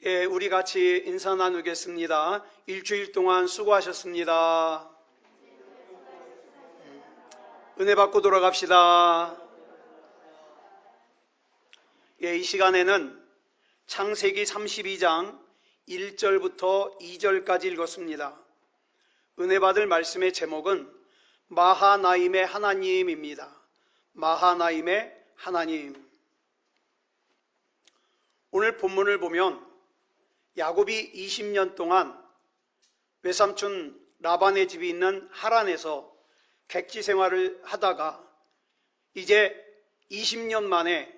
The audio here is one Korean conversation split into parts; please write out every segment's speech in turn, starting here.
예, 우리 같이 인사 나누겠습니다. 일주일 동안 수고하셨습니다. 은혜 받고 돌아갑시다. 예, 이 시간에는 창세기 32장 1절부터 2절까지 읽었습니다. 은혜 받을 말씀의 제목은 마하나임의 하나님입니다. 마하나임의 하나님. 오늘 본문을 보면 야곱이 20년 동안 외삼촌 라반의 집이 있는 하란에서 객지 생활을 하다가 이제 20년 만에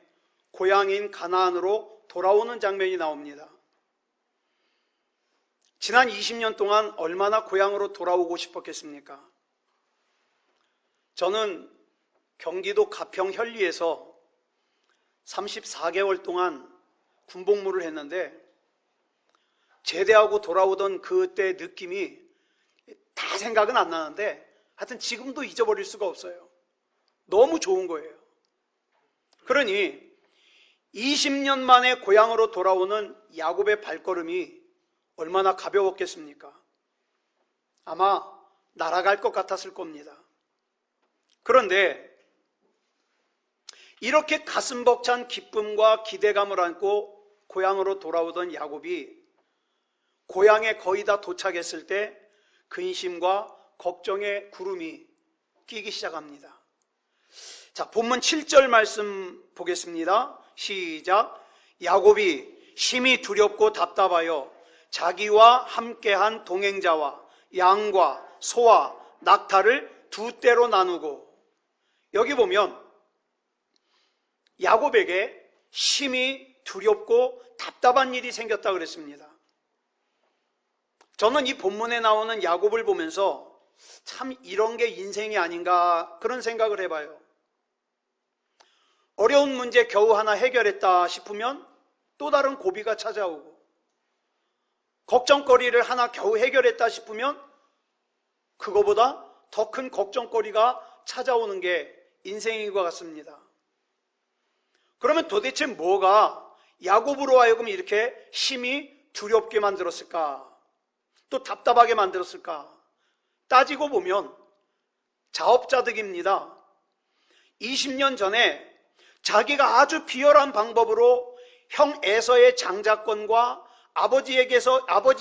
고향인 가나안으로 돌아오는 장면이 나옵니다. 지난 20년 동안 얼마나 고향으로 돌아오고 싶었겠습니까? 저는 경기도 가평 현리에서 34개월 동안 군복무를 했는데 제대하고 돌아오던 그때 느낌이 다 생각은 안 나는데 하여튼 지금도 잊어버릴 수가 없어요. 너무 좋은 거예요. 그러니 20년 만에 고향으로 돌아오는 야곱의 발걸음이 얼마나 가벼웠겠습니까? 아마 날아갈 것 같았을 겁니다. 그런데 이렇게 가슴 벅찬 기쁨과 기대감을 안고 고향으로 돌아오던 야곱이 고향에 거의 다 도착했을 때 근심과 걱정의 구름이 끼기 시작합니다. 자, 본문 7절 말씀 보겠습니다. 시작. 야곱이 심히 두렵고 답답하여 자기와 함께한 동행자와 양과 소와 낙타를 두 떼로 나누고, 여기 보면 야곱에게 심히 두렵고 답답한 일이 생겼다 그랬습니다. 저는 이 본문에 나오는 야곱을 보면서 참 이런 게 인생이 아닌가 그런 생각을 해봐요. 어려운 문제 겨우 하나 해결했다 싶으면 또 다른 고비가 찾아오고, 걱정거리를 하나 겨우 해결했다 싶으면 그거보다 더 큰 걱정거리가 찾아오는 게 인생인 것 같습니다. 그러면 도대체 뭐가 야곱으로 하여금 이렇게 심히 두렵게 만들었을까? 또 답답하게 만들었을까? 따지고 보면 자업자득입니다. 20년 전에 자기가 아주 비열한 방법으로 형 에서의 장자권과 아버지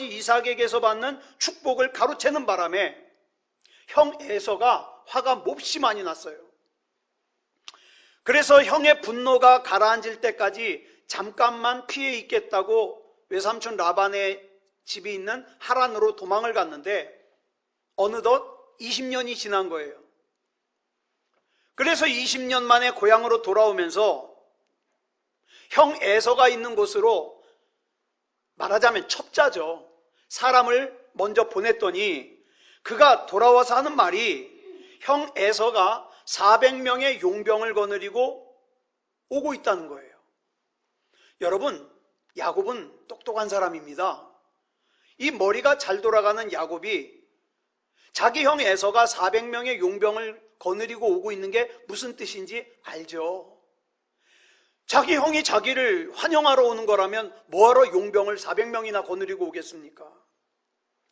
이삭에게서 받는 축복을 가로채는 바람에 형 에서가 화가 몹시 많이 났어요. 그래서 형의 분노가 가라앉을 때까지 잠깐만 피해 있겠다고 외삼촌 라반의 집이 있는 하란으로 도망을 갔는데 어느덧 20년이 지난 거예요. 그래서 20년 만에 고향으로 돌아오면서 형 에서가 있는 곳으로 말하자면 첩자죠. 사람을 먼저 보냈더니 그가 돌아와서 하는 말이 형 에서가 400명의 용병을 거느리고 오고 있다는 거예요. 여러분, 야곱은 똑똑한 사람입니다. 이 머리가 잘 돌아가는 야곱이 자기 형 에서가 400명의 용병을 거느리고 오고 있는 게 무슨 뜻인지 알죠. 자기 형이 자기를 환영하러 오는 거라면 뭐하러 용병을 400명이나 거느리고 오겠습니까?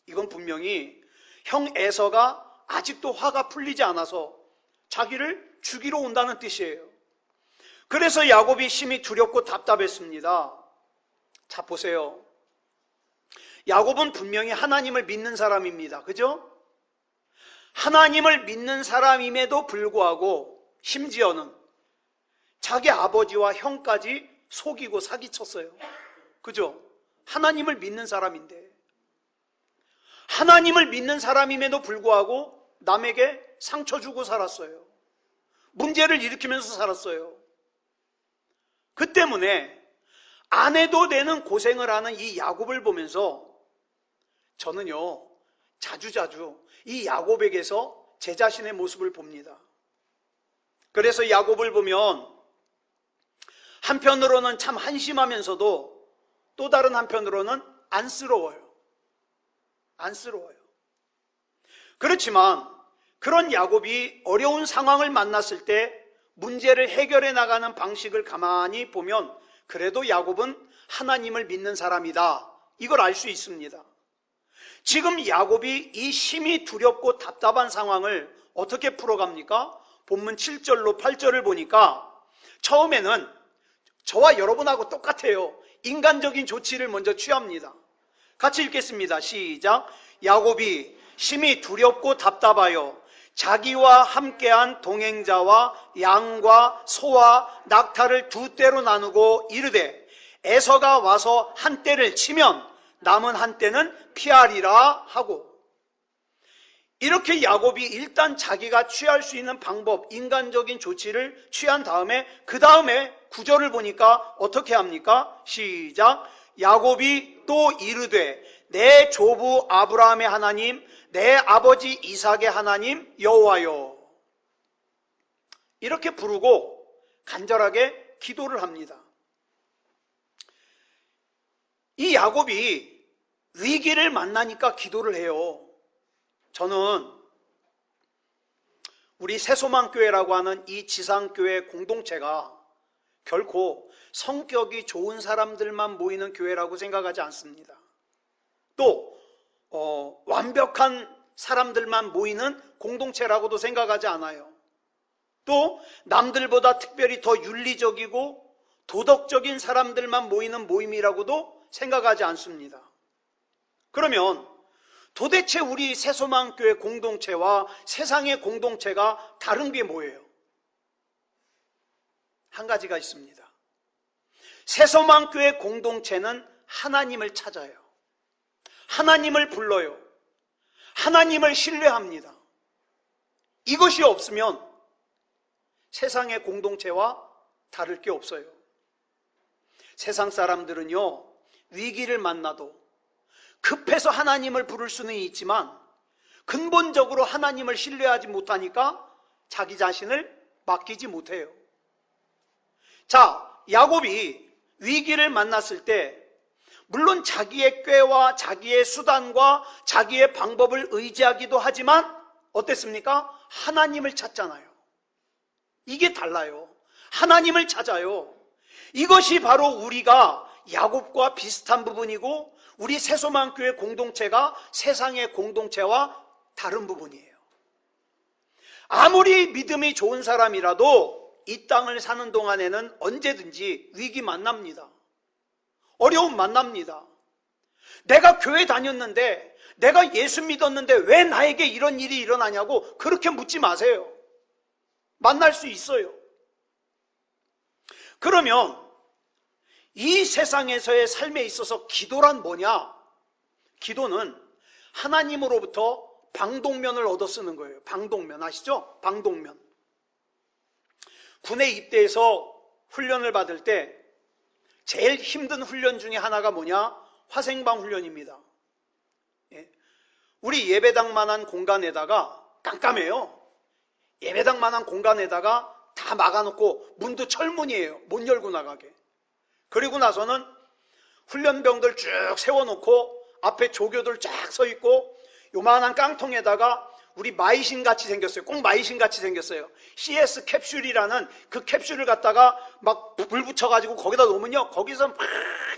이건 분명히 형 에서가 아직도 화가 풀리지 않아서 자기를 죽이러 온다는 뜻이에요. 그래서 야곱이 심히 두렵고 답답했습니다. 자, 보세요. 야곱은 분명히 하나님을 믿는 사람입니다. 그죠? 하나님을 믿는 사람임에도 불구하고 심지어는 자기 아버지와 형까지 속이고 사기쳤어요. 그죠? 하나님을 믿는 사람인데, 하나님을 믿는 사람임에도 불구하고 남에게 상처 주고 살았어요. 문제를 일으키면서 살았어요. 그 때문에 안 해도 되는 고생을 하는 이 야곱을 보면서 저는요, 자주자주 이 야곱에게서 제 자신의 모습을 봅니다. 그래서 야곱을 보면 한편으로는 참 한심하면서도 또 다른 한편으로는 안쓰러워요. 안쓰러워요. 그렇지만 그런 야곱이 어려운 상황을 만났을 때 문제를 해결해 나가는 방식을 가만히 보면 그래도 야곱은 하나님을 믿는 사람이다. 이걸 알 수 있습니다. 지금 야곱이 이 심히 두렵고 답답한 상황을 어떻게 풀어갑니까? 본문 7절로 8절을 보니까 처음에는 저와 여러분하고 똑같아요. 인간적인 조치를 먼저 취합니다. 같이 읽겠습니다. 시작. 야곱이 심히 두렵고 답답하여 자기와 함께한 동행자와 양과 소와 낙타를 두 떼로 나누고 이르되 에서가 와서 한 떼를 치면 남은 한 떼는 피하리라 하고, 이렇게 야곱이 일단 자기가 취할 수 있는 방법, 인간적인 조치를 취한 다음에 그 다음에 구절을 보니까 어떻게 합니까? 시작. 야곱이 또 이르되 내 조부 아브라함의 하나님, 내 아버지 이삭의 하나님 여호와여. 이렇게 부르고 간절하게 기도를 합니다. 이 야곱이 위기를 만나니까 기도를 해요. 저는 우리 새소망교회라고 하는 이 지상교회 공동체가 결코 성격이 좋은 사람들만 모이는 교회라고 생각하지 않습니다. 또 완벽한 사람들만 모이는 공동체라고도 생각하지 않아요. 또 남들보다 특별히 더 윤리적이고 도덕적인 사람들만 모이는 모임이라고도 생각하지 않습니다. 그러면 도대체 우리 새소망교회 공동체와 세상의 공동체가 다른 게 뭐예요? 한 가지가 있습니다. 새소망교회 공동체는 하나님을 찾아요. 하나님을 불러요. 하나님을 신뢰합니다. 이것이 없으면 세상의 공동체와 다를 게 없어요. 세상 사람들은요, 위기를 만나도 급해서 하나님을 부를 수는 있지만 근본적으로 하나님을 신뢰하지 못하니까 자기 자신을 맡기지 못해요. 자, 야곱이 위기를 만났을 때 물론 자기의 꾀와 자기의 수단과 자기의 방법을 의지하기도 하지만 어땠습니까? 하나님을 찾잖아요. 이게 달라요. 하나님을 찾아요. 이것이 바로 우리가 야곱과 비슷한 부분이고 우리 새소망교회 공동체가 세상의 공동체와 다른 부분이에요. 아무리 믿음이 좋은 사람이라도 이 땅을 사는 동안에는 언제든지 위기 만납니다. 어려움 만납니다. 내가 교회 다녔는데, 내가 예수 믿었는데 왜 나에게 이런 일이 일어나냐고 그렇게 묻지 마세요. 만날 수 있어요. 그러면 이 세상에서의 삶에 있어서 기도란 뭐냐? 기도는 하나님으로부터 방독면을 얻어 쓰는 거예요. 방독면 아시죠? 방독면. 군에 입대해서 훈련을 받을 때 제일 힘든 훈련 중에 하나가 뭐냐? 화생방 훈련입니다. 우리 예배당만한 공간에다가 깜깜해요. 예배당만한 공간에다가 다 막아놓고 문도 철문이에요. 못 열고 나가게. 그리고 나서는 훈련병들 쭉 세워놓고 앞에 조교들 쫙 서 있고 요만한 깡통에다가 우리 마이신 같이 생겼어요. 꼭 마이신 같이 생겼어요. CS 캡슐이라는 그 캡슐을 갖다가 막 불 붙여가지고 거기다 놓으면요, 거기서 막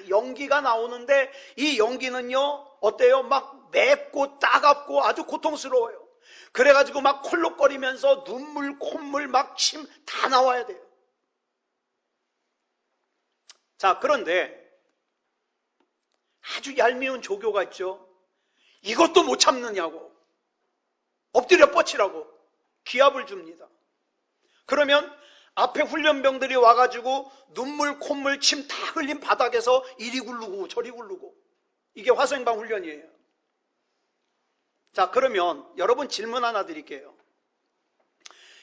연기가 나오는데 이 연기는요 어때요? 막 맵고 따갑고 아주 고통스러워요. 그래가지고 막 콜록거리면서 눈물, 콧물, 막 침 다 나와야 돼요. 자, 그런데 아주 얄미운 조교가 있죠. 이것도 못 참느냐고 엎드려 뻗치라고 기합을 줍니다. 그러면 앞에 훈련병들이 와가지고 눈물, 콧물, 침 다 흘린 바닥에서 이리 굴르고 저리 굴르고, 이게 화생방 훈련이에요. 자, 그러면 여러분 질문 하나 드릴게요.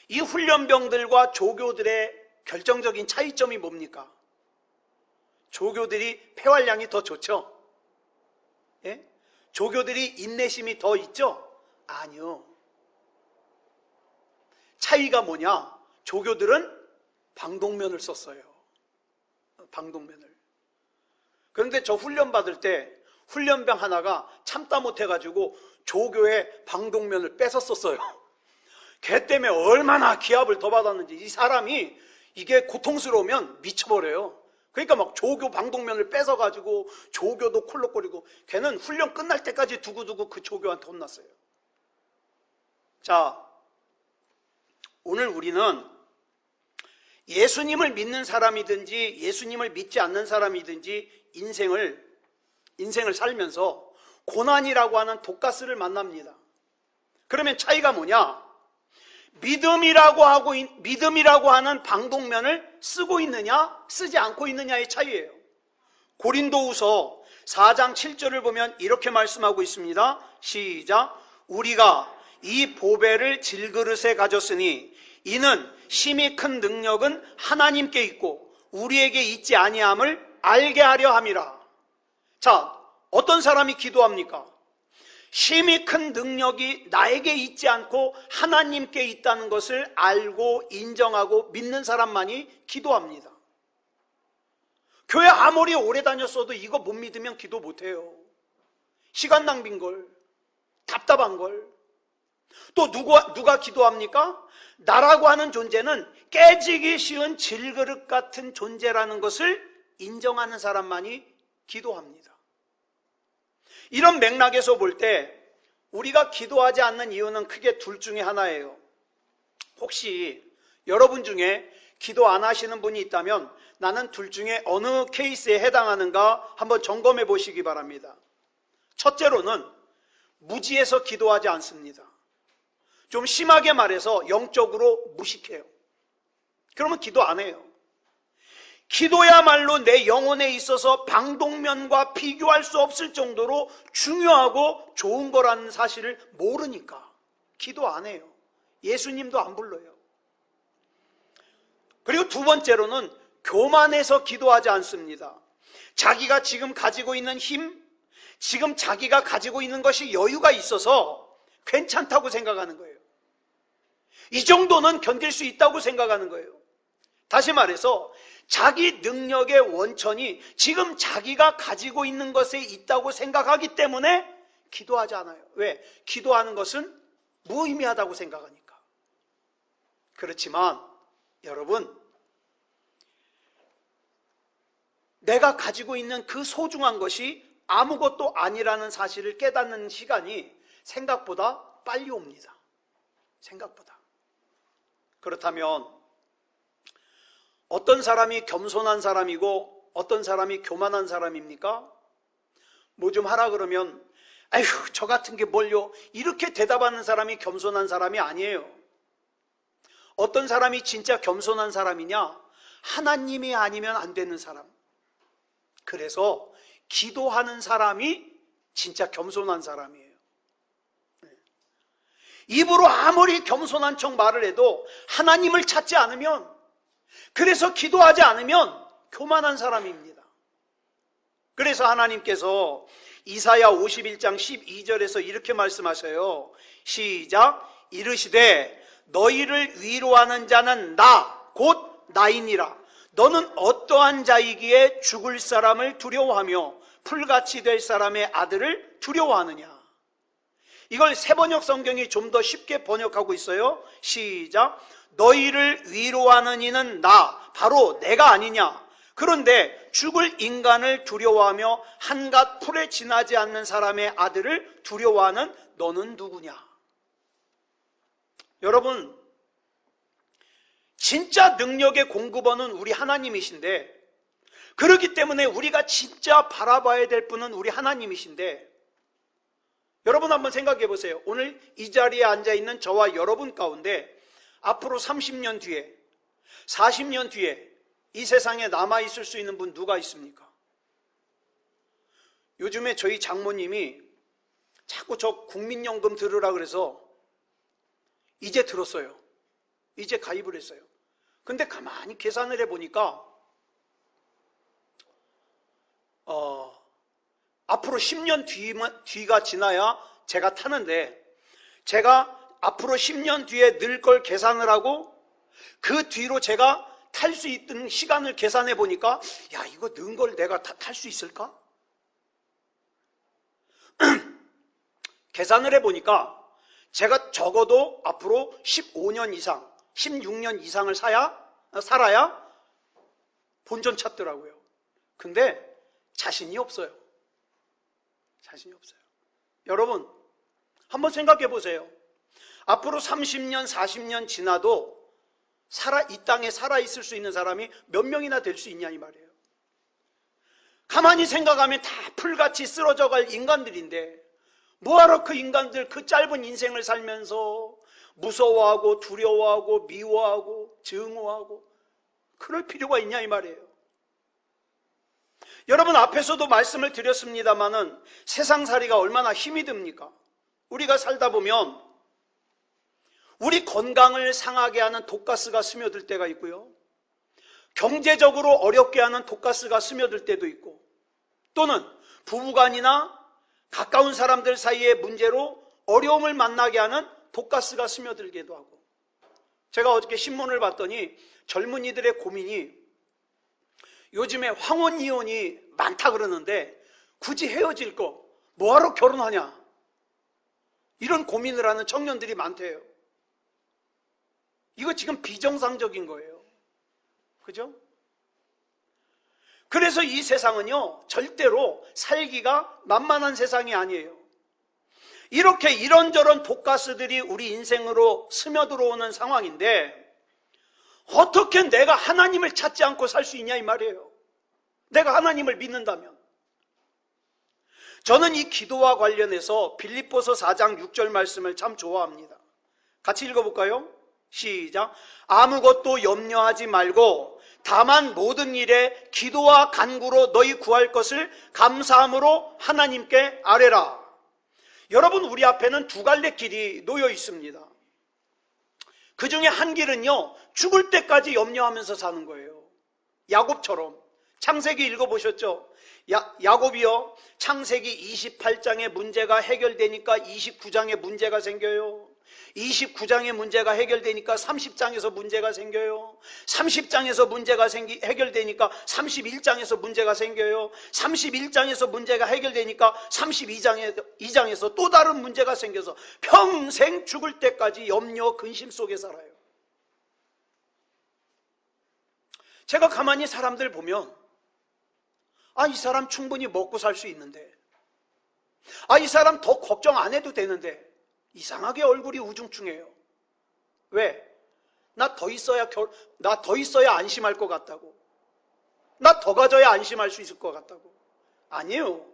이 훈련병들과 조교들의 결정적인 차이점이 뭡니까? 조교들이 폐활량이 더 좋죠? 예? 조교들이 인내심이 더 있죠? 아니요. 차이가 뭐냐? 조교들은 방독면을 썼어요. 방독면을. 그런데 저 훈련 받을 때 훈련병 하나가 참다 못해가지고 조교의 방독면을 뺏었었어요. 걔 때문에 얼마나 기합을 더 받았는지. 이 사람이 이게 고통스러우면 미쳐버려요. 그러니까 막 조교 방독면을 뺏어가지고 조교도 콜록거리고, 걔는 훈련 끝날 때까지 두고두고 그 조교한테 혼났어요. 자, 오늘 우리는 예수님을 믿는 사람이든지 예수님을 믿지 않는 사람이든지 인생을 살면서 고난이라고 하는 독가스를 만납니다. 그러면 차이가 뭐냐? 믿음이라고 하는 방독면을 쓰고 있느냐, 쓰지 않고 있느냐의 차이예요. 고린도후서 4장 7절을 보면 이렇게 말씀하고 있습니다. 시작. 우리가 이 보배를 질그릇에 가졌으니 이는 심히 큰 능력은 하나님께 있고 우리에게 있지 아니함을 알게 하려 함이라. 자, 어떤 사람이 기도합니까? 심히 큰 능력이 나에게 있지 않고 하나님께 있다는 것을 알고 인정하고 믿는 사람만이 기도합니다. 교회 아무리 오래 다녔어도 이거 못 믿으면 기도 못해요. 시간 낭비인 걸, 답답한 걸. 또 누가 기도합니까? 나라고 하는 존재는 깨지기 쉬운 질그릇 같은 존재라는 것을 인정하는 사람만이 기도합니다. 이런 맥락에서 볼 때 우리가 기도하지 않는 이유는 크게 둘 중에 하나예요. 혹시 여러분 중에 기도 안 하시는 분이 있다면 나는 둘 중에 어느 케이스에 해당하는가 한번 점검해 보시기 바랍니다. 첫째로는 무지해서 기도하지 않습니다. 좀 심하게 말해서 영적으로 무식해요. 그러면 기도 안 해요. 기도야말로 내 영혼에 있어서 방독면과 비교할 수 없을 정도로 중요하고 좋은 거라는 사실을 모르니까 기도 안 해요. 예수님도 안 불러요. 그리고 두 번째로는 교만해서 기도하지 않습니다. 자기가 지금 가지고 있는 힘, 지금 자기가 가지고 있는 것이 여유가 있어서 괜찮다고 생각하는 거예요. 이 정도는 견딜 수 있다고 생각하는 거예요. 다시 말해서 자기 능력의 원천이 지금 자기가 가지고 있는 것에 있다고 생각하기 때문에 기도하지 않아요. 왜? 기도하는 것은 무의미하다고 생각하니까. 그렇지만 여러분, 내가 가지고 있는 그 소중한 것이 아무것도 아니라는 사실을 깨닫는 시간이 생각보다 빨리 옵니다. 생각보다. 그렇다면 어떤 사람이 겸손한 사람이고 어떤 사람이 교만한 사람입니까? 뭐 좀 하라 그러면 아휴 저 같은 게 뭘요? 이렇게 대답하는 사람이 겸손한 사람이 아니에요. 어떤 사람이 진짜 겸손한 사람이냐? 하나님이 아니면 안 되는 사람. 그래서 기도하는 사람이 진짜 겸손한 사람이에요. 입으로 아무리 겸손한 척 말을 해도 하나님을 찾지 않으면, 그래서 기도하지 않으면 교만한 사람입니다. 그래서 하나님께서 이사야 51장 12절에서 이렇게 말씀하셔요. 시작. 이르시되 너희를 위로하는 자는 나 곧 나이니라. 너는 어떠한 자이기에 죽을 사람을 두려워하며 풀같이 될 사람의 아들을 두려워하느냐. 이걸 새번역 성경이 좀 더 쉽게 번역하고 있어요. 시작. 너희를 위로하는 이는 나, 바로 내가 아니냐. 그런데 죽을 인간을 두려워하며 한갓 풀에 지나지 않는 사람의 아들을 두려워하는 너는 누구냐. 여러분, 진짜 능력의 공급원은 우리 하나님이신데, 그렇기 때문에 우리가 진짜 바라봐야 될 분은 우리 하나님이신데, 여러분 한번 생각해 보세요. 오늘 이 자리에 앉아 있는 저와 여러분 가운데 앞으로 30년 뒤에, 40년 뒤에 이 세상에 남아있을 수 있는 분 누가 있습니까? 요즘에 저희 장모님이 자꾸 저 국민연금 들으라 그래서 이제 들었어요. 이제 가입을 했어요. 근데 가만히 계산을 해보니까 앞으로 10년 뒤가 지나야 제가 타는데, 제가 앞으로 10년 뒤에 늘 걸 계산을 하고 그 뒤로 제가 탈 수 있는 시간을 계산해 보니까 야, 이거 는 걸 내가 탈 수 있을까? 계산을 해 보니까 제가 적어도 앞으로 15년 이상, 16년 이상을 살아야 본전 찾더라고요. 근데 자신이 없어요. 자신이 없어요. 여러분, 한번 생각해 보세요. 앞으로 30년, 40년 지나도 이 땅에 살아있을 수 있는 사람이 몇 명이나 될 수 있냐 이 말이에요. 가만히 생각하면 다 풀같이 쓰러져 갈 인간들인데 뭐하러 그 인간들 그 짧은 인생을 살면서 무서워하고 두려워하고 미워하고 증오하고 그럴 필요가 있냐 이 말이에요. 여러분, 앞에서도 말씀을 드렸습니다마는 세상살이가 얼마나 힘이 듭니까? 우리가 살다 보면 우리 건강을 상하게 하는 독가스가 스며들 때가 있고요. 경제적으로 어렵게 하는 독가스가 스며들 때도 있고, 또는 부부간이나 가까운 사람들 사이의 문제로 어려움을 만나게 하는 독가스가 스며들기도 하고, 제가 어저께 신문을 봤더니 젊은이들의 고민이 요즘에 황혼 이혼이 많다 그러는데 굳이 헤어질 거 뭐하러 결혼하냐, 이런 고민을 하는 청년들이 많대요. 이거 지금 비정상적인 거예요. 그죠? 그래서 이 세상은요, 절대로 살기가 만만한 세상이 아니에요. 이렇게 이런저런 독가스들이 우리 인생으로 스며들어오는 상황인데 어떻게 내가 하나님을 찾지 않고 살 수 있냐 이 말이에요. 내가 하나님을 믿는다면. 저는 이 기도와 관련해서 빌립보서 4장 6절 말씀을 참 좋아합니다. 같이 읽어볼까요? 시작. 아무것도 염려하지 말고 다만 모든 일에 기도와 간구로 너희 구할 것을 감사함으로 하나님께 아뢰라. 여러분, 우리 앞에는 두 갈래 길이 놓여 있습니다. 그 중에 한 길은요, 죽을 때까지 염려하면서 사는 거예요. 야곱처럼. 창세기 읽어보셨죠? 야곱이요, 창세기 28장의 문제가 해결되니까 29장에 문제가 생겨요. 29장의 문제가 해결되니까 30장에서 문제가 생겨요. 30장에서 문제가 해결되니까 31장에서 문제가 생겨요. 31장에서 문제가 해결되니까 32장에서 또 다른 문제가 생겨서 평생 죽을 때까지 염려, 근심 속에 살아요. 제가 가만히 사람들 보면 이 사람 충분히 먹고 살 수 있는데, 이 사람 더 걱정 안 해도 되는데 이상하게 얼굴이 우중충해요. 왜? 나 더 있어야 안심할 것 같다고. 나 더 가져야 안심할 수 있을 것 같다고. 아니에요.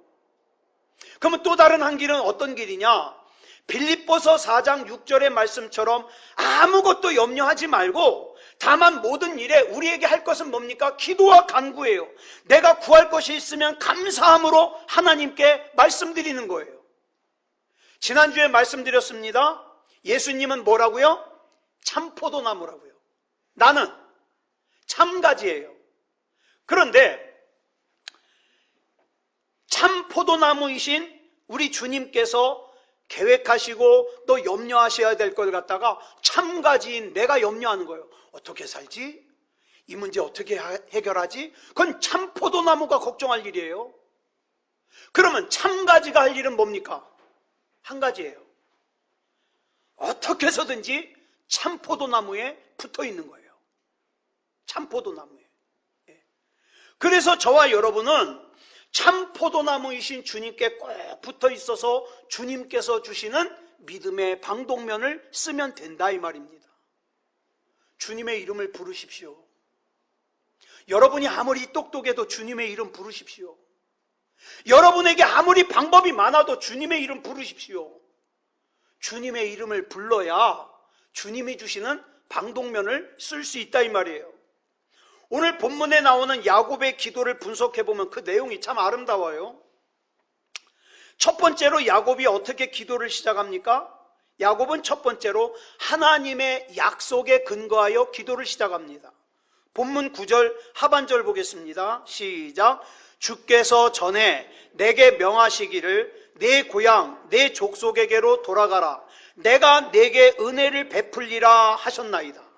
그러면 또 다른 한 길은 어떤 길이냐? 빌립보서 4장 6절의 말씀처럼 아무것도 염려하지 말고 다만 모든 일에 우리에게 할 것은 뭡니까? 기도와 간구예요. 내가 구할 것이 있으면 감사함으로 하나님께 말씀드리는 거예요. 지난주에 말씀드렸습니다. 예수님은 뭐라고요? 참포도나무라고요. 나는 참가지예요. 그런데 참포도나무이신 우리 주님께서 계획하시고 또 염려하셔야 될 걸 갖다가 참가지인 내가 염려하는 거예요. 어떻게 살지? 이 문제 어떻게 해결하지? 그건 참포도나무가 걱정할 일이에요. 그러면 참가지가 할 일은 뭡니까? 한 가지예요. 어떻게 해서든지 참포도나무에 붙어 있는 거예요. 참포도나무에. 그래서 저와 여러분은 참포도나무이신 주님께 꼭 붙어 있어서 주님께서 주시는 믿음의 방독면을 쓰면 된다 이 말입니다. 주님의 이름을 부르십시오. 여러분이 아무리 똑똑해도 주님의 이름 부르십시오. 여러분에게 아무리 방법이 많아도 주님의 이름 부르십시오. 주님의 이름을 불러야 주님이 주시는 방독면을 쓸 수 있다 이 말이에요. 오늘 본문에 나오는 야곱의 기도를 분석해보면 그 내용이 참 아름다워요. 첫 번째로 야곱이 어떻게 기도를 시작합니까? 야곱은 첫 번째로 하나님의 약속에 근거하여 기도를 시작합니다. 본문 9절 하반절 보겠습니다. 시작. 주께서 전에 내게 명하시기를 내 고향 내 족속에게로 돌아가라. 내가 내게 은혜를 베풀리라 하셨나이다.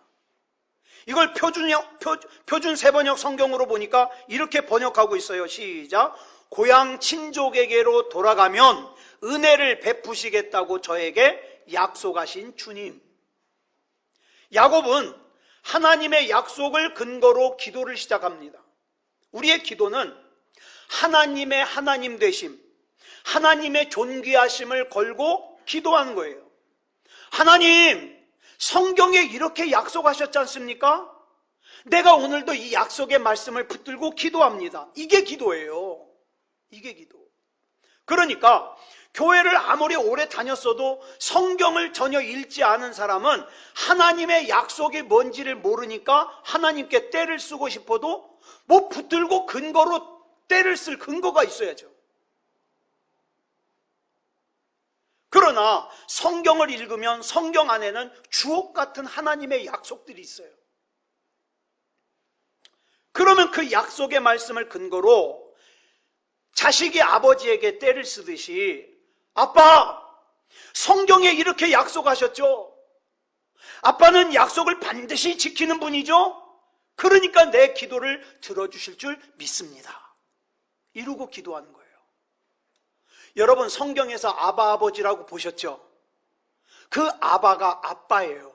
이걸 표준 세번역 성경으로 보니까 이렇게 번역하고 있어요. 시작. 고향 친족에게로 돌아가면 은혜를 베푸시겠다고 저에게 약속하신 주님. 야곱은 하나님의 약속을 근거로 기도를 시작합니다. 우리의 기도는 하나님의 하나님 되심, 하나님의 존귀하심을 걸고 기도하는 거예요. 하나님, 성경에 이렇게 약속하셨지 않습니까? 내가 오늘도 이 약속의 말씀을 붙들고 기도합니다. 이게 기도예요. 이게 기도. 그러니까 교회를 아무리 오래 다녔어도 성경을 전혀 읽지 않은 사람은 하나님의 약속이 뭔지를 모르니까 하나님께 떼를 쓰고 싶어도 뭐 붙들고 근거로 떼를 쓸 근거가 있어야죠. 그러나 성경을 읽으면 성경 안에는 주옥 같은 하나님의 약속들이 있어요. 그러면 그 약속의 말씀을 근거로 자식이 아버지에게 떼를 쓰듯이, 아빠, 성경에 이렇게 약속하셨죠? 아빠는 약속을 반드시 지키는 분이죠? 그러니까 내 기도를 들어주실 줄 믿습니다. 이러고 기도하는 거예요. 여러분, 성경에서 아바 아버지라고 보셨죠? 그 아바가 아빠예요.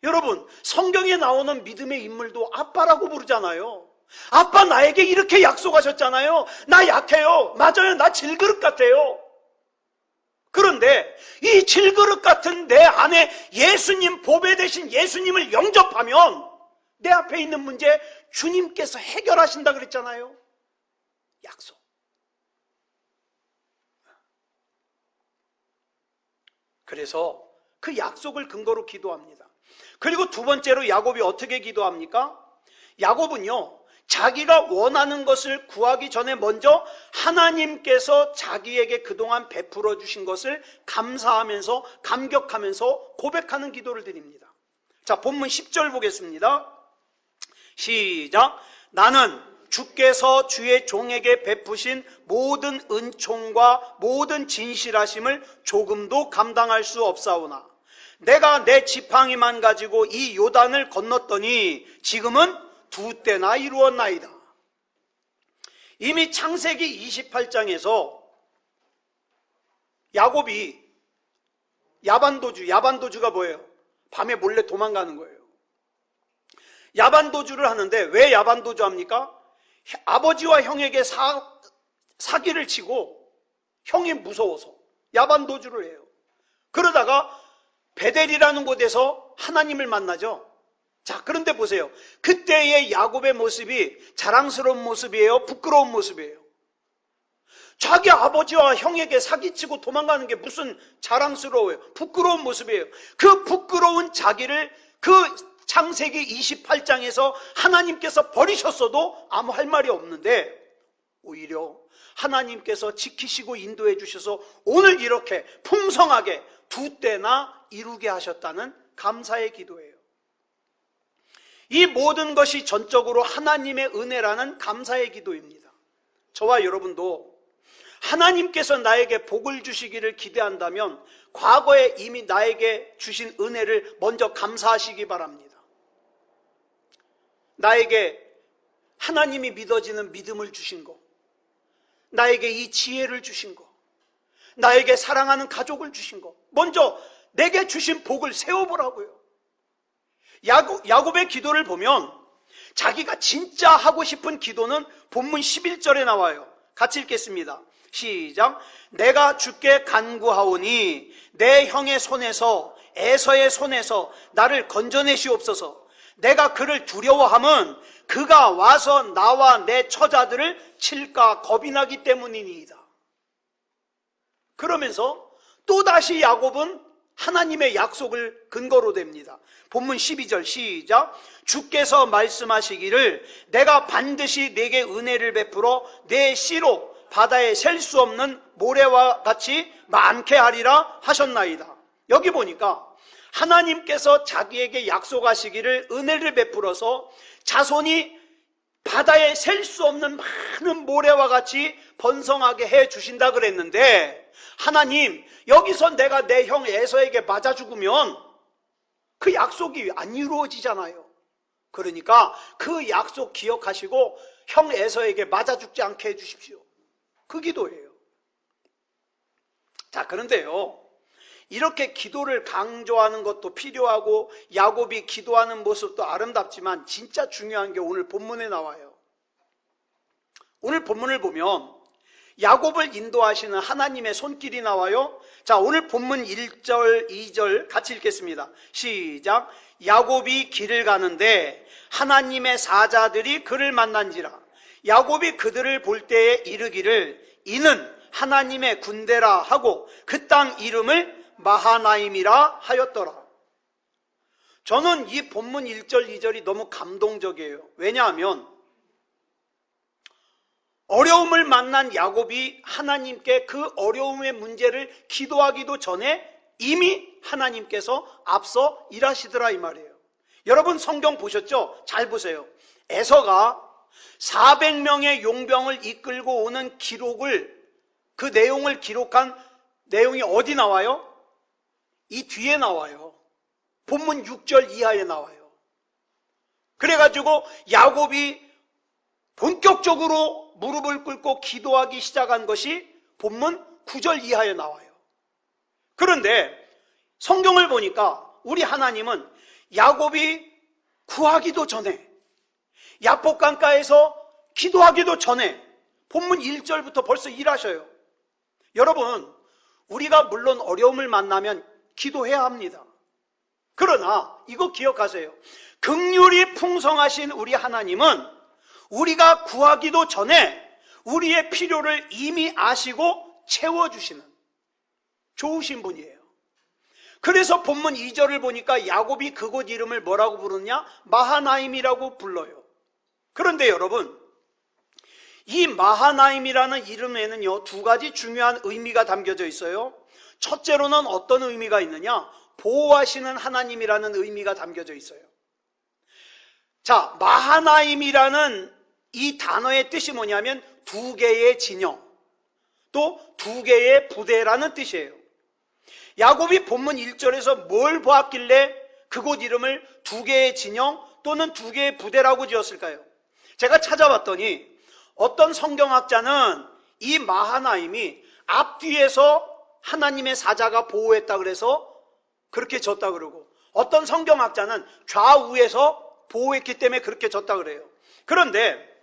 여러분, 성경에 나오는 믿음의 인물도 아빠라고 부르잖아요. 아빠, 나에게 이렇게 약속하셨잖아요. 나 약해요. 맞아요. 나 질그릇 같아요. 그런데 이 질그릇 같은 내 안에 예수님, 보배 되신 예수님을 영접하면 내 앞에 있는 문제 주님께서 해결하신다 그랬잖아요. 약속. 그래서 그 약속을 근거로 기도합니다. 그리고 두 번째로 야곱이 어떻게 기도합니까? 야곱은요, 자기가 원하는 것을 구하기 전에 먼저 하나님께서 자기에게 그동안 베풀어 주신 것을 감사하면서 감격하면서 고백하는 기도를 드립니다. 자, 본문 10절 보겠습니다. 시작. 나는 주께서 주의 종에게 베푸신 모든 은총과 모든 진실하심을 조금도 감당할 수 없사오나 내가 내 지팡이만 가지고 이 요단을 건넜더니 지금은 두 때나 이루었나이다. 이미 창세기 28장에서 야곱이 야반도주가 뭐예요? 밤에 몰래 도망가는 거예요. 야반도주를 하는데 왜 야반도주 합니까? 아버지와 형에게 사기를 치고 형이 무서워서 야반도주를 해요. 그러다가 베델이라는 곳에서 하나님을 만나죠. 자, 그런데 보세요. 그때의 야곱의 모습이 자랑스러운 모습이에요? 부끄러운 모습이에요? 자기 아버지와 형에게 사기치고 도망가는 게 무슨 자랑스러워요? 부끄러운 모습이에요. 그 부끄러운 자기를 그 창세기 28장에서 하나님께서 버리셨어도 아무 할 말이 없는데 오히려 하나님께서 지키시고 인도해 주셔서 오늘 이렇게 풍성하게 두 때나 이루게 하셨다는 감사의 기도예요. 이 모든 것이 전적으로 하나님의 은혜라는 감사의 기도입니다. 저와 여러분도 하나님께서 나에게 복을 주시기를 기대한다면 과거에 이미 나에게 주신 은혜를 먼저 감사하시기 바랍니다. 나에게 하나님이 믿어지는 믿음을 주신 거, 나에게 이 지혜를 주신 거, 나에게 사랑하는 가족을 주신 거, 먼저 내게 주신 복을 세워보라고요. 야곱의 기도를 보면 자기가 진짜 하고 싶은 기도는 본문 11절에 나와요. 같이 읽겠습니다. 시작. 내가 주께 간구하오니 내 형의 손에서 에서의 손에서 나를 건져내시옵소서. 내가 그를 두려워함은 그가 와서 나와 내 처자들을 칠까 겁이 나기 때문이니이다. 그러면서 또다시 야곱은 하나님의 약속을 근거로 댑니다. 본문 12절 시작. 주께서 말씀하시기를 내가 반드시 네게 은혜를 베풀어 내 씨로 바다에 셀 수 없는 모래와 같이 많게 하리라 하셨나이다. 여기 보니까 하나님께서 자기에게 약속하시기를 은혜를 베풀어서 자손이 바다에 셀 수 없는 많은 모래와 같이 번성하게 해 주신다 그랬는데 하나님, 여기서 내가 내 형 에서에게 맞아 죽으면 그 약속이 안 이루어지잖아요. 그러니까 그 약속 기억하시고 형 에서에게 맞아 죽지 않게 해 주십시오. 그 기도예요. 자, 그런데요, 이렇게 기도를 강조하는 것도 필요하고 야곱이 기도하는 모습도 아름답지만 진짜 중요한 게 오늘 본문에 나와요. 오늘 본문을 보면 야곱을 인도하시는 하나님의 손길이 나와요. 자, 오늘 본문 1절, 2절 같이 읽겠습니다. 시작. 야곱이 길을 가는데 하나님의 사자들이 그를 만난지라. 야곱이 그들을 볼 때에 이르기를 이는 하나님의 군대라 하고 그 땅 이름을 마하나임이라 하였더라. 저는 이 본문 1절, 2절이 너무 감동적이에요. 왜냐하면 어려움을 만난 야곱이 하나님께 그 어려움의 문제를 기도하기도 전에 이미 하나님께서 앞서 일하시더라 이 말이에요. 여러분 성경 보셨죠? 잘 보세요. 에서가 400명의 용병을 이끌고 오는 그 내용을 기록한 내용이 어디 나와요? 이 뒤에 나와요. 본문 6절 이하에 나와요. 그래가지고 야곱이 본격적으로 무릎을 꿇고 기도하기 시작한 것이 본문 9절 이하에 나와요. 그런데 성경을 보니까 우리 하나님은 야곱이 구하기도 전에, 야복강가에서 기도하기도 전에 본문 1절부터 벌써 일하셔요. 여러분, 우리가 물론 어려움을 만나면 기도해야 합니다. 그러나 이거 기억하세요. 긍휼이 풍성하신 우리 하나님은 우리가 구하기도 전에 우리의 필요를 이미 아시고 채워주시는 좋으신 분이에요. 그래서 본문 2절을 보니까 야곱이 그곳 이름을 뭐라고 부르냐? 마하나임이라고 불러요. 그런데 여러분, 이 마하나임이라는 이름에는요, 두 가지 중요한 의미가 담겨져 있어요. 첫째로는 어떤 의미가 있느냐? 보호하시는 하나님이라는 의미가 담겨져 있어요. 자, 마하나임이라는 이 단어의 뜻이 뭐냐면 두 개의 진영, 또 두 개의 부대라는 뜻이에요. 야곱이 본문 1절에서 뭘 보았길래 그곳 이름을 두 개의 진영 또는 두 개의 부대라고 지었을까요? 제가 찾아봤더니 어떤 성경학자는 이 마하나임이 앞뒤에서 하나님의 사자가 보호했다 그래서 그렇게 졌다 그러고, 어떤 성경학자는 좌우에서 보호했기 때문에 그렇게 졌다 그래요. 그런데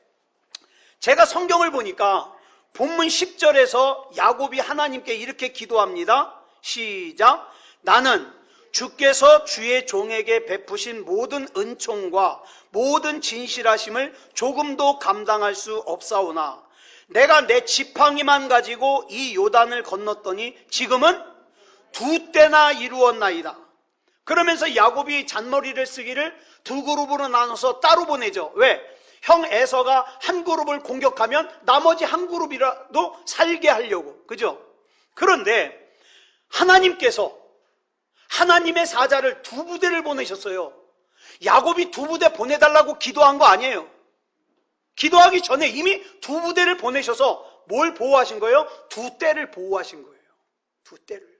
제가 성경을 보니까 본문 10절에서 야곱이 하나님께 이렇게 기도합니다. 시작. 나는 주께서 주의 종에게 베푸신 모든 은총과 모든 진실하심을 조금도 감당할 수 없사오나 내가 내 지팡이만 가지고 이 요단을 건넜더니 지금은 두 때나 이루었나이다. 그러면서 야곱이 잔머리를 쓰기를 두 그룹으로 나눠서 따로 보내죠. 왜? 형 에서가 한 그룹을 공격하면 나머지 한 그룹이라도 살게 하려고. 그죠? 그런데 하나님께서 하나님의 사자를 두 부대를 보내셨어요. 야곱이 두 부대 보내달라고 기도한 거 아니에요. 기도하기 전에 이미 두 부대를 보내셔서 뭘 보호하신 거예요? 두 떼를 보호하신 거예요. 두 떼를.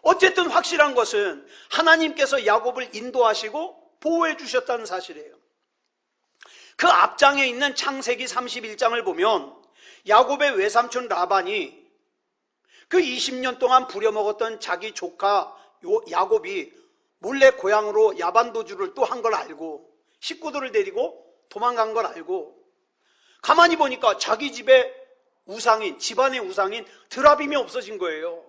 어쨌든 확실한 것은 하나님께서 야곱을 인도하시고 보호해 주셨다는 사실이에요. 그 앞장에 있는 창세기 31장을 보면 야곱의 외삼촌 라반이 그 20년 동안 부려먹었던 자기 조카 야곱이 몰래 고향으로 야반도주를 또 한 걸 알고 식구들을 데리고 도망간 걸 알고 가만히 보니까 자기 집에 우상인, 집안의 우상인 드라빔이 없어진 거예요.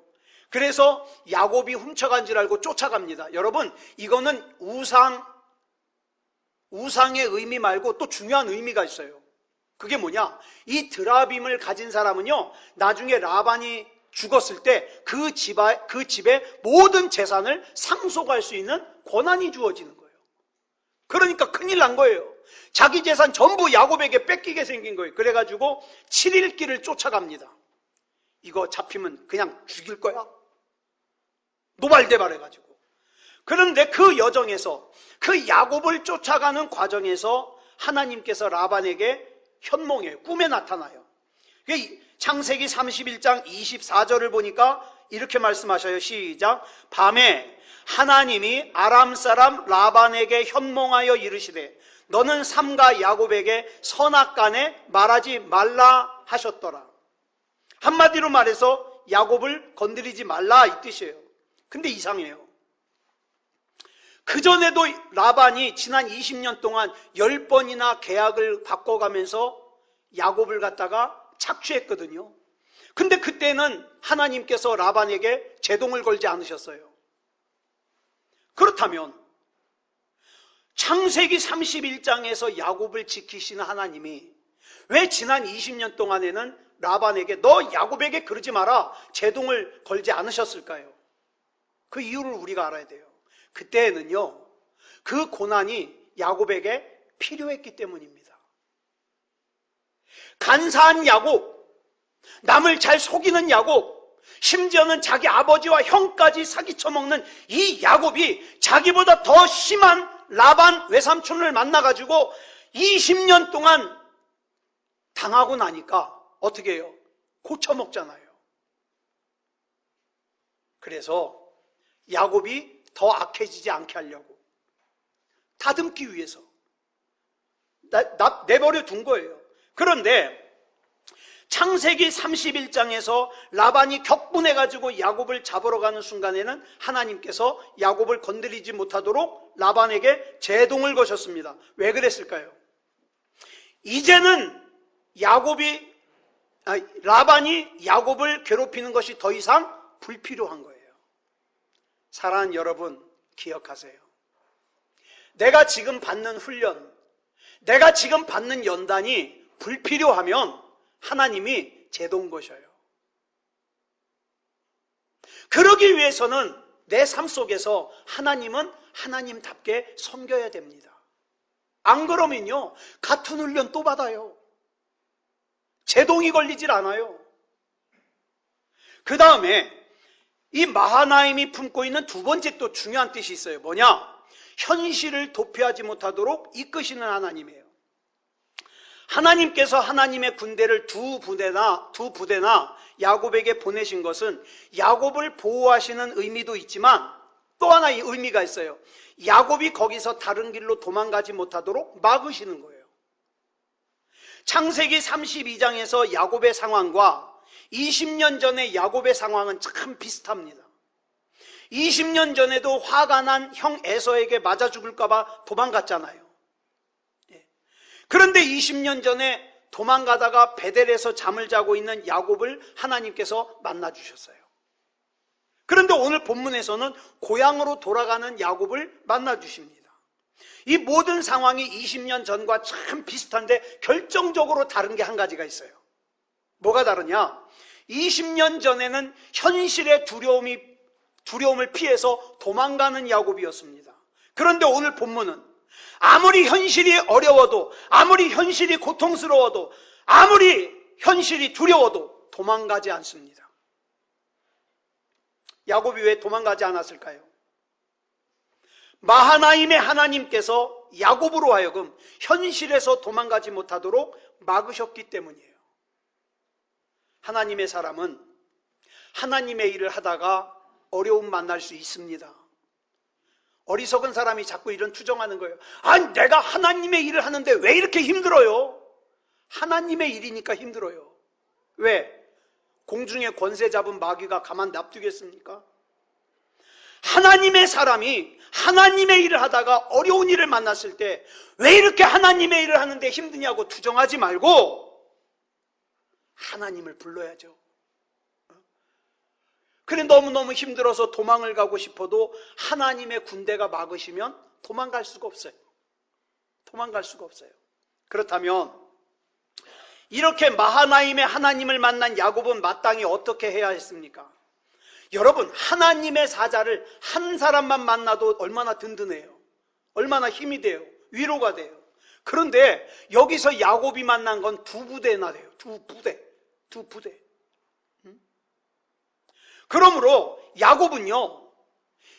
그래서 야곱이 훔쳐간 줄 알고 쫓아갑니다. 여러분, 이거는 우상의 의미 말고 또 중요한 의미가 있어요. 그게 뭐냐? 이 드라빔을 가진 사람은요, 나중에 라반이 죽었을 때 그 집의 모든 재산을 상속할 수 있는 권한이 주어지는 거예요. 그러니까 큰일 난 거예요. 자기 재산 전부 야곱에게 뺏기게 생긴 거예요. 그래가지고 7일 길을 쫓아갑니다. 이거 잡히면 그냥 죽일 거야. 노발대발해가지고. 그런데 그 여정에서, 그 야곱을 쫓아가는 과정에서 하나님께서 라반에게 현몽해요. 꿈에 나타나요. 창세기 31장 24절을 보니까 이렇게 말씀하셔요. 시작. 밤에 하나님이 아람 사람 라반에게 현몽하여 이르시되 너는 삼가 야곱에게 선악간에 말하지 말라 하셨더라. 한마디로 말해서 야곱을 건드리지 말라 이 뜻이에요. 근데 이상해요. 그전에도 라반이 지난 20년 동안 10번이나 계약을 바꿔가면서 야곱을 갖다가 착취했거든요. 근데 그때는 하나님께서 라반에게 제동을 걸지 않으셨어요. 그렇다면 창세기 31장에서 야곱을 지키시는 하나님이 왜 지난 20년 동안에는 라반에게 너 야곱에게 그러지 마라 제동을 걸지 않으셨을까요? 그 이유를 우리가 알아야 돼요. 그때는요, 그 고난이 야곱에게 필요했기 때문입니다. 간사한 야곱, 남을 잘 속이는 야곱, 심지어는 자기 아버지와 형까지 사기쳐먹는 이 야곱이 자기보다 더 심한 라반 외삼촌을 만나가지고 20년 동안 당하고 나니까 어떻게 해요? 고쳐먹잖아요. 그래서 야곱이 더 악해지지 않게 하려고 다듬기 위해서 내버려 둔 거예요. 그런데 창세기 31장에서 라반이 격분해가지고 야곱을 잡으러 가는 순간에는 하나님께서 야곱을 건드리지 못하도록 라반에게 제동을 거셨습니다. 왜 그랬을까요? 이제는 라반이 야곱을 괴롭히는 것이 더 이상 불필요한 거예요. 사랑하는 여러분, 기억하세요. 내가 지금 받는 훈련, 내가 지금 받는 연단이 불필요하면 하나님이 제동 거셔요. 그러기 위해서는 내 삶 속에서 하나님은 하나님답게 섬겨야 됩니다. 안 그러면요, 같은 훈련 또 받아요. 제동이 걸리질 않아요. 그 다음에 이 마하나임이 품고 있는 두 번째 또 중요한 뜻이 있어요. 뭐냐? 현실을 도피하지 못하도록 이끄시는 하나님이에요. 하나님께서 하나님의 군대를 두 부대나 야곱에게 보내신 것은 야곱을 보호하시는 의미도 있지만 또 하나의 의미가 있어요. 야곱이 거기서 다른 길로 도망가지 못하도록 막으시는 거예요. 창세기 32장에서 야곱의 상황과 20년 전의 야곱의 상황은 참 비슷합니다. 20년 전에도 화가 난 형 에서에게 맞아 죽을까봐 도망갔잖아요. 그런데 20년 전에 도망가다가 베델에서 잠을 자고 있는 야곱을 하나님께서 만나주셨어요. 그런데 오늘 본문에서는 고향으로 돌아가는 야곱을 만나주십니다. 이 모든 상황이 20년 전과 참 비슷한데 결정적으로 다른 게 한 가지가 있어요. 뭐가 다르냐? 20년 전에는 현실의 두려움을 피해서 도망가는 야곱이었습니다. 그런데 오늘 본문은 아무리 현실이 어려워도, 아무리 현실이 고통스러워도, 아무리 현실이 두려워도 도망가지 않습니다. 야곱이 왜 도망가지 않았을까요? 마하나임의 하나님께서 야곱으로 하여금 현실에서 도망가지 못하도록 막으셨기 때문이에요. 하나님의 사람은 하나님의 일을 하다가 어려움 만날 수 있습니다. 어리석은 사람이 자꾸 이런 투정하는 거예요. 아니, 내가 하나님의 일을 하는데 왜 이렇게 힘들어요? 하나님의 일이니까 힘들어요. 왜? 공중에 권세 잡은 마귀가 가만 놔두겠습니까? 하나님의 사람이 하나님의 일을 하다가 어려운 일을 만났을 때 왜 이렇게 하나님의 일을 하는데 힘드냐고 투정하지 말고 하나님을 불러야죠. 그래, 너무너무 힘들어서 도망을 가고 싶어도 하나님의 군대가 막으시면 도망갈 수가 없어요. 도망갈 수가 없어요. 그렇다면 이렇게 마하나임의 하나님을 만난 야곱은 마땅히 어떻게 해야 했습니까? 여러분, 하나님의 사자를 한 사람만 만나도 얼마나 든든해요. 얼마나 힘이 돼요. 위로가 돼요. 그런데 여기서 야곱이 만난 건 두 부대나 돼요. 두 부대. 그러므로 야곱은요,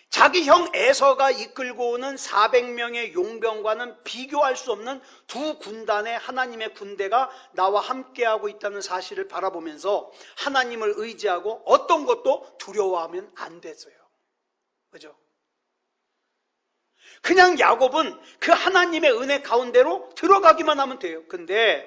자기 형 에서가 이끌고 오는 400명의 용병과는 비교할 수 없는 두 군단의 하나님의 군대가 나와 함께하고 있다는 사실을 바라보면서 하나님을 의지하고 어떤 것도 두려워하면 안 됐어요. 그죠? 그냥 야곱은 그 하나님의 은혜 가운데로 들어가기만 하면 돼요. 근데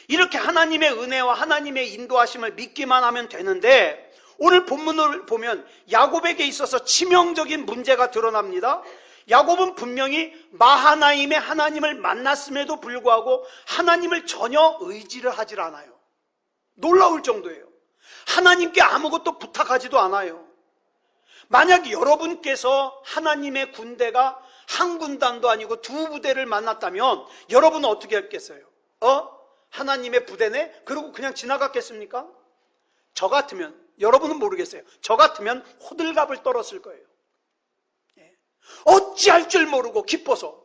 이렇게 하나님의 은혜와 하나님의 인도하심을 믿기만 하면 되는데 오늘 본문을 보면 야곱에게 있어서 치명적인 문제가 드러납니다. 야곱은 분명히 마하나임의 하나님을 만났음에도 불구하고 하나님을 전혀 의지를 하질 않아요. 놀라울 정도예요. 하나님께 아무것도 부탁하지도 않아요. 만약 여러분께서 하나님의 군대가 한 군단도 아니고 두 부대를 만났다면 여러분은 어떻게 했겠어요? 하나님의 부대네? 그러고 그냥 지나갔겠습니까? 저 같으면, 여러분은 모르겠어요. 저 같으면 호들갑을 떨었을 거예요. 어찌할 줄 모르고 기뻐서,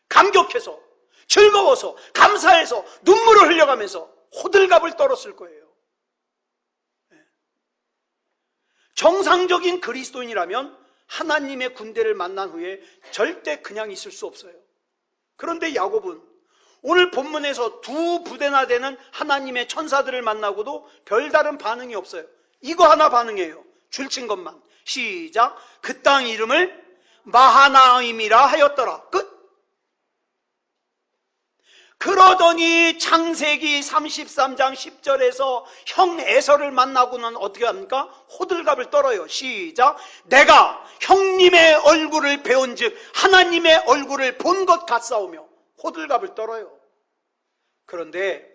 감격해서, 즐거워서, 감사해서, 눈물을 흘려가면서 호들갑을 떨었을 거예요. 정상적인 그리스도인이라면 하나님의 군대를 만난 후에 절대 그냥 있을 수 없어요. 그런데 야곱은 오늘 본문에서 두 부대나 되는 하나님의 천사들을 만나고도 별다른 반응이 없어요. 이거 하나 반응해요. 줄친 것만. 시작. 그 땅 이름을 마하나임이라 하였더라. 끝. 그러더니 창세기 33장 10절에서 형 에서를 만나고는 어떻게 합니까? 호들갑을 떨어요. 시작. 내가 형님의 얼굴을 배운즉 하나님의 얼굴을 본 것 같사오며 호들갑을 떨어요. 그런데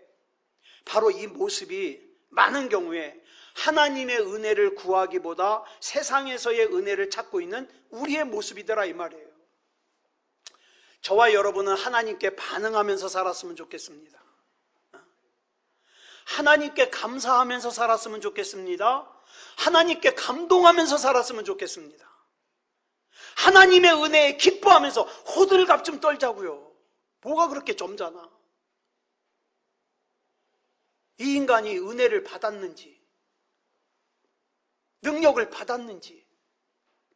바로 이 모습이 많은 경우에 하나님의 은혜를 구하기보다 세상에서의 은혜를 찾고 있는 우리의 모습이더라 이 말이에요. 저와 여러분은 하나님께 반응하면서 살았으면 좋겠습니다. 하나님께 감사하면서 살았으면 좋겠습니다. 하나님께 감동하면서 살았으면 좋겠습니다. 하나님의 은혜에 기뻐하면서 호들갑 좀 떨자고요. 뭐가 그렇게 점잖아? 이 인간이 은혜를 받았는지 능력을 받았는지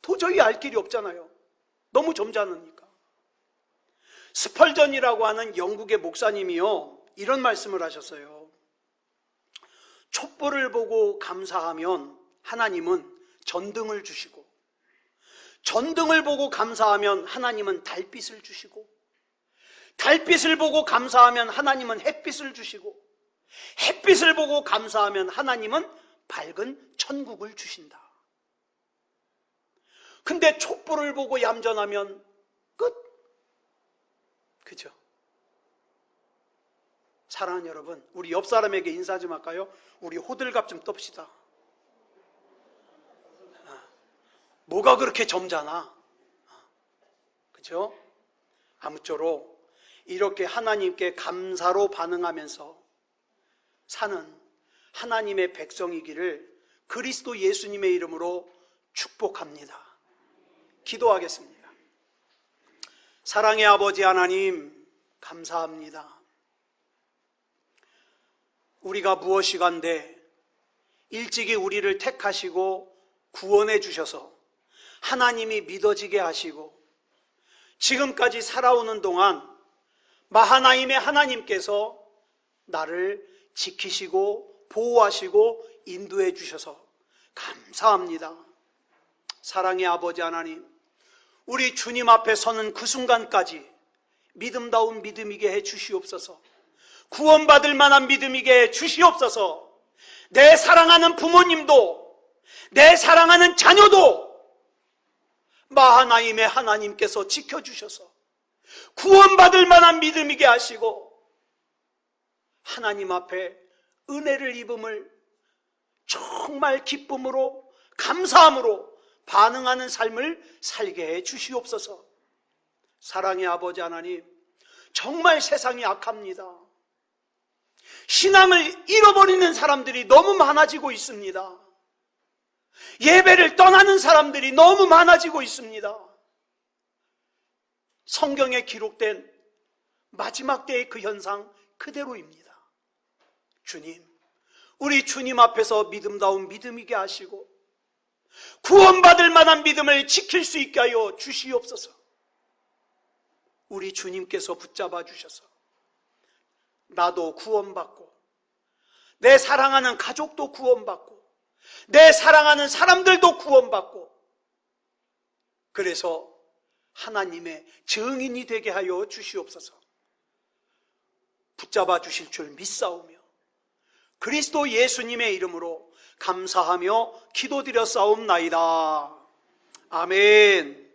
도저히 알 길이 없잖아요. 너무 점잖으니까. 스펄전이라고 하는 영국의 목사님이요, 이런 말씀을 하셨어요. 촛불을 보고 감사하면 하나님은 전등을 주시고, 전등을 보고 감사하면 하나님은 달빛을 주시고, 달빛을 보고 감사하면 하나님은 햇빛을 주시고, 햇빛을 보고 감사하면 하나님은 밝은 천국을 주신다. 근데 촛불을 보고 얌전하면 끝. 그죠? 사랑하는 여러분, 우리 옆 사람에게 인사 좀 할까요? 우리 호들갑 좀 떱시다. 뭐가 그렇게 점잖아? 그죠? 아무쪼록 이렇게 하나님께 감사로 반응하면서 사는 하나님의 백성이기를 그리스도 예수님의 이름으로 축복합니다. 기도하겠습니다. 사랑의 아버지 하나님, 감사합니다. 우리가 무엇이간데 일찍이 우리를 택하시고 구원해 주셔서 하나님이 믿어지게 하시고 지금까지 살아오는 동안 마하나임의 하나님께서 나를 지키시고 보호하시고 인도해 주셔서 감사합니다. 사랑의 아버지 하나님, 우리 주님 앞에 서는 그 순간까지 믿음다운 믿음이게 해 주시옵소서. 구원받을 만한 믿음이게 해 주시옵소서. 내 사랑하는 부모님도, 내 사랑하는 자녀도 마하나임의 하나님께서 지켜주셔서 구원받을 만한 믿음이게 하시고 하나님 앞에 은혜를 입음을 정말 기쁨으로 감사함으로 반응하는 삶을 살게 해 주시옵소서. 사랑의 아버지 하나님, 정말 세상이 악합니다. 신앙을 잃어버리는 사람들이 너무 많아지고 있습니다. 예배를 떠나는 사람들이 너무 많아지고 있습니다. 성경에 기록된 마지막 때의 그 현상 그대로입니다. 주님, 우리 주님 앞에서 믿음다운 믿음이게 하시고 구원받을 만한 믿음을 지킬 수 있게 하여 주시옵소서. 우리 주님께서 붙잡아 주셔서 나도 구원받고 내 사랑하는 가족도 구원받고 내 사랑하는 사람들도 구원받고 그래서 하나님의 증인이 되게 하여 주시옵소서. 붙잡아 주실 줄 믿사오며 그리스도 예수님의 이름으로 감사하며 기도드렸사옵나이다. 아멘.